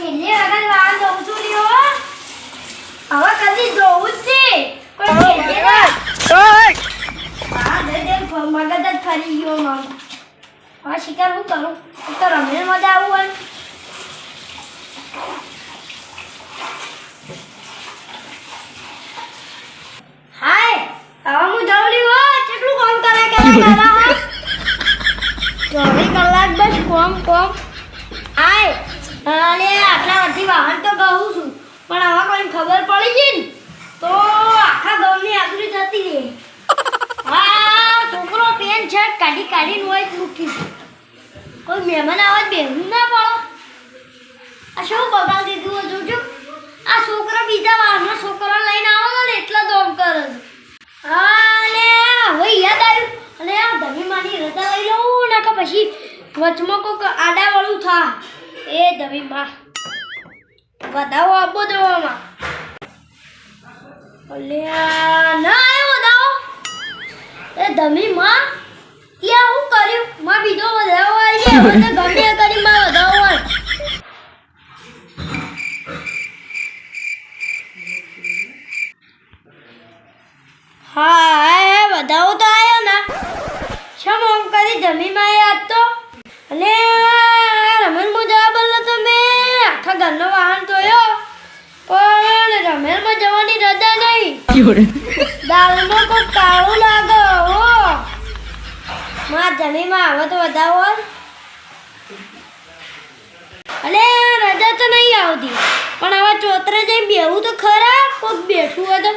છેલ્લી વખત વાળ દઉં છું લ્યો. હવે કદી જોવું જ નહીં. કોઈ કહેજે ના. હા, દે મગજ જ ફરી ગયો મારું. હવે શિકાર હું કરું? એક તો રમેલ મજા આવું હોય. હાય, હવે હું જાઉં લ્યો. કેટલું કામ કરે હા 24 કલાક બસ કોમ. આય અને આટલા વર્ષથી વાહન તો કહું છું, પણ હવે કોઈ ખબર પડી ગઈ ને તો આખા ગામની આબરૂ જતી રહે. હા, છોકરો પેન શર્ટ કાઢીને હોય જ મૂકી. કોઈ મહેમાન આવે બેહવું ના પડે. આ શું બગાડ દીધું હોય જોજો. આ છોકરો બીજા વાહનનો છોકરો લઈને આવો ને એટલા દોમ કરે છે. હા ને હવે યાદ આવ્યું અને આ ધમીમાની રજા લઈ લઉં ને કે પછી વચમાં કોઈક આડાવાળું થા. એ ધમીમા વધાવો આપો દેવામાં. અલ્યા ના આવ્યો વધાવો. એ ધમીમા ત્યાં હું કર્યું? માં બીજો વધાવો આવી જાય. હવે તો ગમે કરી માં વધાવો હોય. હા, વધાવો તો આવ્યો ને. શમ ઓમ કરી જમીમાં યાદ તો અને રમેલમાં જવા બદલે તો મેં આખા ઘરનો વાહન ધોયો, પણ રમેલમાં જવાની રજા નહીં. દાલમાં કોઈ કાળું લાગે હો. માં જમીમાં આવે તો વધાવો અને રજા તો નહીં આવતી, પણ હવે ચોતરે જઈ બેહું તો ખરા. કોઈક બેઠું હોય તો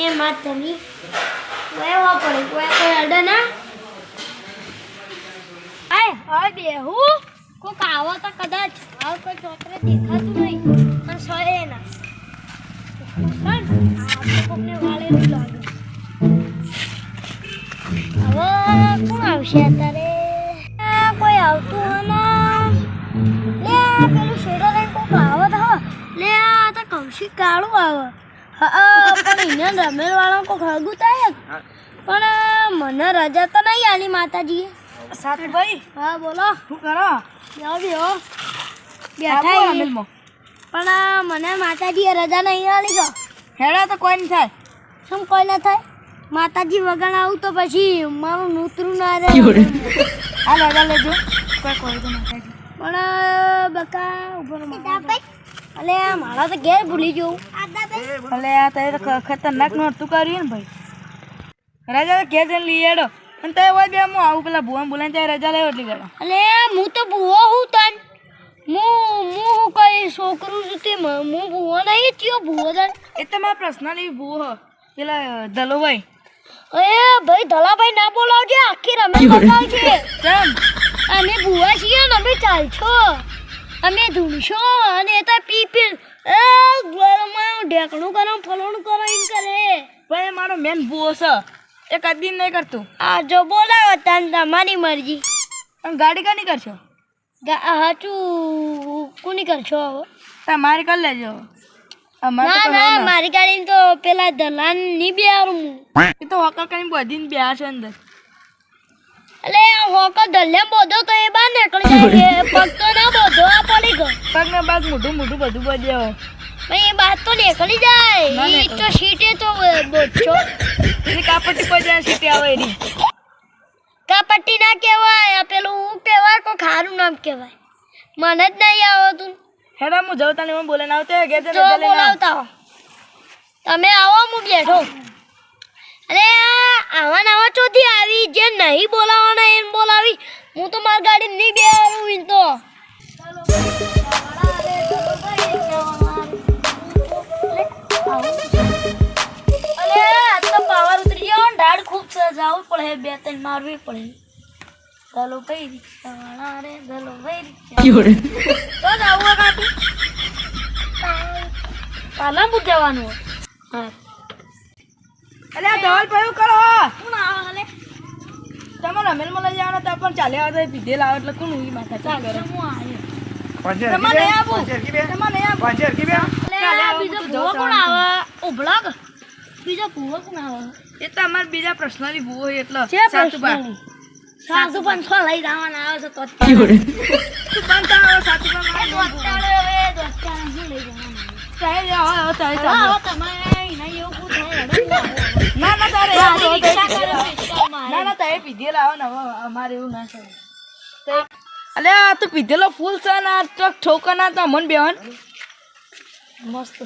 એ માં જમી વેવા પડે. કોઈ અડે ના. આય હવે બેહું. કોક આવો તો કદાચ. હવે કોઈ ચોતરે દેખાતું નહીં અને સોય ના. કોકને વાળેલું લાગે. હવે કોણ આવશે અત્યારે? કોઈ આવતું હોય ને. લે પેલું શેડો લઈને કોક આવે તો લે આ તો કૌશિક કાળું આવે. હા, પણ એને રમેલ વાળા કોઈ ખળગું થાય પણ મને રજા તો નહીં આલી માતાજીએ. સાતુભાઈ હા બોલો. શું કરો? બેહો બેઠા પણ મને માતાજીએ રજા નહીં આલી. તો હેડા તો કોઈ નહીં થાય. શું કોઈ ના થાય? માતાજી વગર આવું તો પછી મારું નૂતરું ના રહે. આ રજા લેજો. કોઈ તો માતાજી પણ બકા ઉપર અલે મારા તો ઘેર ભૂલી જવું. ભલે આ તો ખતરનાક નહોતું કર્યું ને ભાઈ. રજા તો ઘેર જઈને લઈ આડો અને તો હોય બે હું આવું પેલા ભુવન બોલાને ત્યાં રજા લેવો એટલી ગયો. અલે હું તો ભૂવો હું તન હું કઈ છોકરું છું તે હું ભૂવો નહીં થયો. ભૂવો તન એ તો મારા પર્સનલી ભૂવો પેલા ધલોભાઈ. એ ભાઈ ધલાભાઈ ના બોલાવજે. આખી રમેશ બતાવજે. કેમ? અમે ભૂવા છીએ ને અમે ચાલશો અમે ધૂણશો અને એ તો પી એ ગરમમાં ઢેકણું કરો ફલોણું કરો એમ કરે. ભાઈ મારો મેન ભૂવો છે એ કદી નહીં કરતું. આ જો બોલાવો તન તમારી મરજી. અને ગાડી કાની કરશો? હાચું કોની કરશો હવે? તમારી કરી લેજો. ના મારી ગાડી તો પેલા દલાન ની બેહારું હું. એ તો હોકર કઈ બધીને બે છે અંદર. એટલે હોકર દલ્લે બોધો તો એ બહાર નીકળી જાય. પગ તો ના બોધો આ પડી ગયો. પગ ને બાદ મોઢું બધું બધે હોય. ભાઈ એ બાદ તો નીકળી જાય. એ તો સીટે તો બોધો. એની કાપટ્ટી પર જાય સીટે આવે એની. કાપટ્ટી ના કહેવાય. પેલું હું કહેવાય કોઈ ખારું નામ કહેવાય. મને જ નહીં આવતું. હેડા હું જવું તને હું બોલાને આવતો ઘેર જો બોલાવતા હો તમે આવો હું બેઠો. અરે આવા નવા ચોથી આવી જે નહીં બોલાવાના એમ બોલાવી. હું તો મારી ગાડી નહીં બેહારું એમ તો. અરે આ તો પાવર ઉતરી ગયો. ઢાળ ખૂબ સજાવવું પડે. 2-3 મારવી પડે. ચાલો ભાઈ રિક્ષાવાળા રે ચાલો ભાઈ રિક્ષા તો જાવું કાકી પાલનપુર જવાનું. હા અલે આ ધવલ ભાઈ કરો. કોણ આવે હલે? તમારે રમેલમાં લઈ જવાના હતા પણ ચાલે આવે તો પીધેલ આવે એટલે કોણ ઉઈ માથા ચાલ કરે. હું આવ્યો. તમારે નહીં આપું. તમારે નહીં આપું. બીજો ભૂવો કોણ આવે? ઉભળક બીજો ભૂવો કોણ આવે? એ તો અમારે બીજા પર્સનલી ભૂવો હોય એટલે સાતુભાઈ સાધુ પણ છ લઈ જવાના આવે છે તો તું બંધ આવો સાચું પણ અત્યારે હવે તો અત્યારે શું લઈ જવાનું? ચાલે જાઓ, હવે ચાલે હવે ચાલો. તમારે એના એવું પૂછાય, હેડો હું આવું. ના ના તારે મારી એવું રિક્ષા તો- કરો, રિક્ષા મારે. ના ના તારે પીધેલા આવે ને હવે અમારે એવું ના થાય. અલે આ તો પીધેલો ફૂલ છે ને આ તો ઠોકરના તો મન બેહન મસ્ત.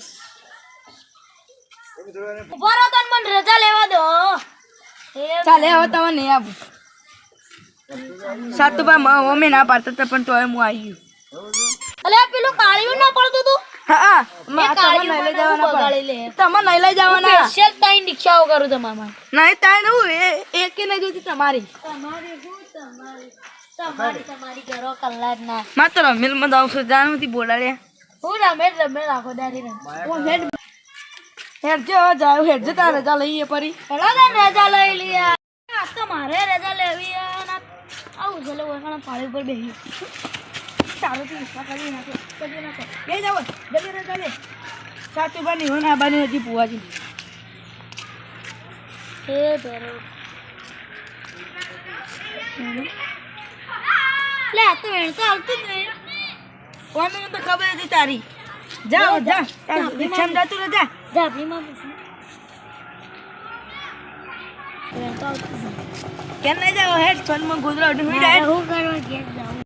ઉભા રહો તને મને રજા લેવા દો. ચાલે હવે તમે નહીં આવું સાત તો મમ્મી ના પાડતા હતા પણ તોય હું આવી ગયું. અલે આ પેલું કાળિયું ના પડતું તું? હા એ તમે કાળિયું નહીં લઈ મને હું જવાના બગાડી લે. તમે નહીં લઈ જવાના સ્પેશિયલ ત્રણ રિક્ષાઓ કરું તમારા માટે. નહીં તાય હું એક નહીં જોતી તમારી તમારી ઘરો કલાક ના. માત્ર રમેલમાં જાઉં છું જાણ નથી બોલાડ્યા હું રમે રાખો દારી રમે. હેડજો હવે જાવ હેડજો તારે રજા લઈએ પરી હેલો તને રજા લઈ લઈએ. આજ તો મારે રજા લેવી છે અને આવું છે લોકો પાણી ઉપર બેસી. તારું તો ઈચ્છા કરી નાખો કરી નાખો બે જાવ જલ્દી રજા લે સાચું બની હોય ને આ બની હજી પુવાજી એ ધરો. લે આ તો વેણ તો આવતું જ નહીં. કોને તો ખબર હતી તારી જાઓ જા રિક્ષા જતું રહે જા ઝાપડીમાં બેસી. વેણ તો આવતું જ નહીં. કેમ નહીં જાવ હેડ ફોનમાં ગોદરા ઉઠી મારે હેડ હું કરવા ઘેર જાઉં?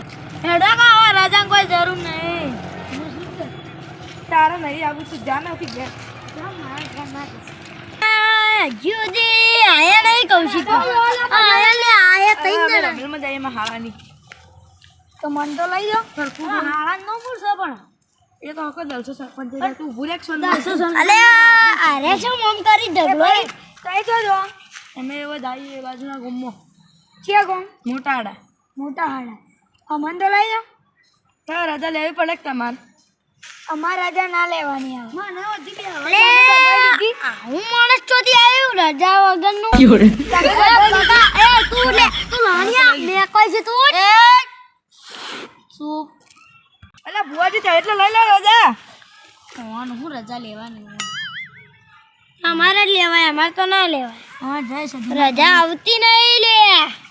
હેડો કા હવે રજાની કોઈ જરૂર નહીં. તારે નહીં આવું તું જા નથી ગયા જ્યોતિ આયા નહીં કૌશિક. આયા લે આયા તઈ જણા. રમેલમાં જાય એમાં હાવાની તો મન તો લઈ જાઓ. સરખું હાળા નો પૂછો પણ. એ તો આખો દલસો સરપંચ તું ઊભું રેક સોન અલે અરે શું મમ કરી ઢગલો. કઈ તો જો અમે એવો જાય એ બાજુના ગામમાં છે કોણ? મોટા આડા મોટા હાડા. અમન તો લઈ જાઓ. તારે રજા લેવી પડે કે તમારે અમાર રજા ના લેવાની આવે. હું માણસ ચોથી આવ્યું રજા વગરનું. એ તું લે તું લાણિયા મે કોઈ છે તું. શું અલા બુઆજી થાય એટલે લઈ લો રજા કોણ હું રજા લેવાની? અમારે જ લેવાય, અમારે તો ના લેવાય. હા જય સદી. રજા આવતી નહીં લે.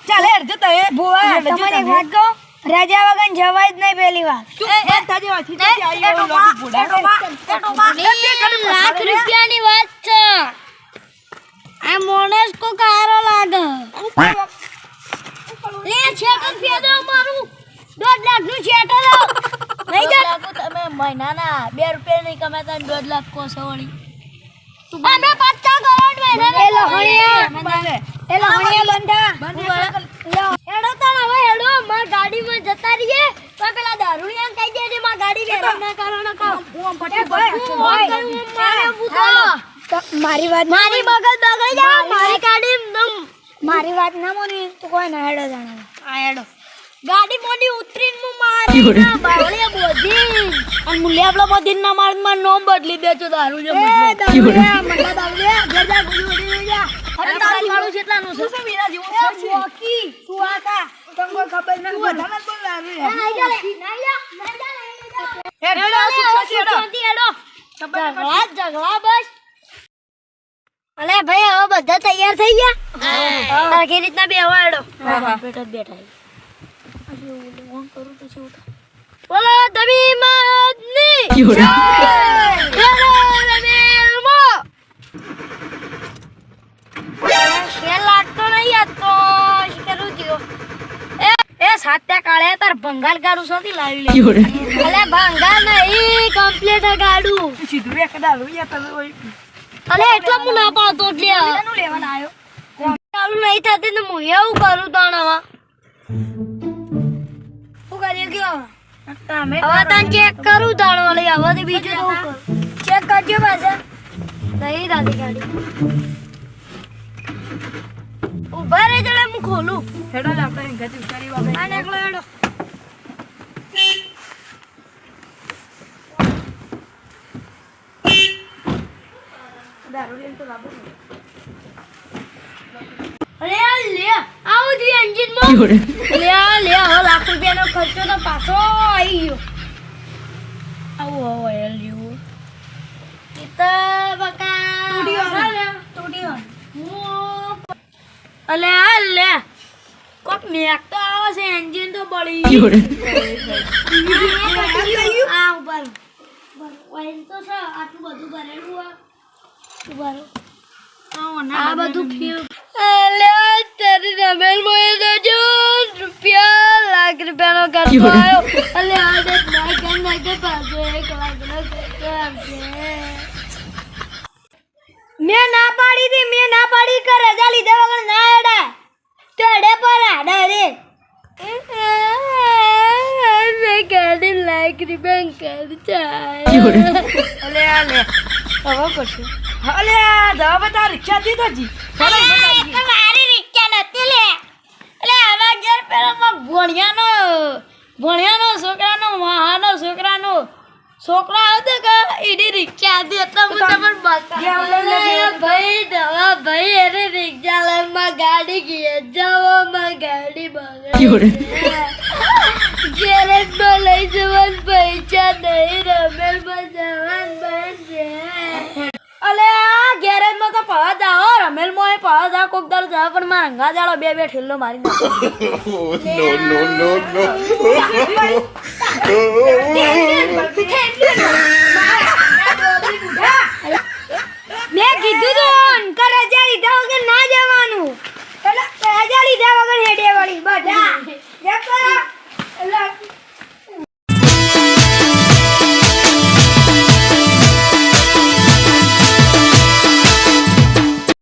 ચાલે હેડજો તો એ બુઆ તમારે એક વાત કહું, રજા વગર જવાય જ નહીં પહેલી વાર. લાખ રૂપિયાની વાત છે. આ માણસ કો કારો લાગે. લે છેટલ ફેદો મારું 2 લાખનું છેટલ. નહીં જા તમે મહિનાના 2 રૂપિયા નહીં કમાતા 2 લાખ કો છો વળી. અમે 50 કરોડ મહિનાના. એ લહણિયા બંધા. હેડો તાણ હવે હેડો. માર ગાડીમાં જતા રહીએ તો પેલા દારૂડિયા કહી દેજે માર ગાડી વેરા ના કારણ કહો. મારી વાત મારી મગજ બગડી જાય. મારી ગાડી મારી વાત ના મોની તો કોઈ ના હેડો જાણે. આ હેડો ગાડી મોડી ઉતરીને હું મારી ના બાવળિયા બોધી અને મુલિયાબલા બોધી ના માર માં નોમ બદલી દેજો દારૂ જે દારૂડિયા મલ્લા દારૂડિયા ગરજા ગુડી ઉડી જા. અરે તારી વાળું કેટલાનું છે? શું મીરા જેવો છે? મોકી તું આકા તમને ખબર ન હોય. નહીં જા લે નહીં જા હેડો ઝઘડા બસ. અલે ભાઈ હવે બધા તૈયાર થઈ ગયા? સરખી રીતના બેહવા હેડો. બેઠા બેઠા કરું પછી બોલો દબી માદની જય. હેડો રમેલમો. શેર લાગતો નહીં આ તો કરું થયો. એ સાત્યા કાળે તાર ભંગાર ગાડું સોથી લાવી લે. અલે ભંગાર નહીં કમ્પ્લીટ ગાડું. સીધું એક દારૂ યા તમે ઓય અલે એટલો હું ના પાડતો એટલે એનું લેવાના આવ્યો ચાલુ નહીં થતી ને હું એવું કરું તાણ હવે શું કરીએ કયો તમે હવે તાન ચેક કરું તાણ વળી હવે તો બીજું તો હું કરું ચેક કરજો પાછા નહીં દાદી ગાડી ઉભા રહે જડે હું ખોલું હેડો લે આપણે ગતિ ઉતારી વાગે આ એકલો હેડો દારૂ લેન તો લાવો અરે લે આવું જોઈએ એન્જિન માં લે હવે લાખ રૂપિયાનો ખર્ચો તો પાછો આવી ગયો આવો આવો એલ યુ તો બકા તૂટી અલે આ લે કોક મેક તો આવે છે એન્જિન તો બળી આ ઉપર કોઈન તો છે આટલું બધું ભરેલું આ ઉભારો આ આ બધું ફીલ અલ્યા તારી રમેલ મોય તો જો રૂપિયા લાખ રૂપિયાનો ખર્ચો આવ્યો અલ્યા આ દેખ ના કે પાછો 1 લાખનો ખર્ચો આવશે મેં ના પાડી કે રજા લીધા વગર ના એડા તો એડે પર આડા રે મેં ગાડી લાખ રૂપિયા ખર્ચા અલે આ લે હવે કરશું અલે આ દવા બતા રિક્ષા દીધો જી મારી રિક્ષા નથી લે એટલે આવા ઘેર પેલા ભણિયાનો છોકરાનો છોકરો આવતો કે એની રિક્ષા હતી એટલે હું તમને બતાવ્યું ભાઈ એને રિક્ષા લઈને માં ગાડી ઘેર જાઓ માં ગાડી બગડી ગેરેજમાં લઈ જવાનું પૈસા નહીં રમેલમાં જવાનું બંધ છે અલે આ ગેરેજમાં તો પવા જાઓ રમેલમાં પવા જાઓ કોક દાડો જાઓ પણ મારા રંગા જાળો બે ઠેલ્લો મારી નાખો no.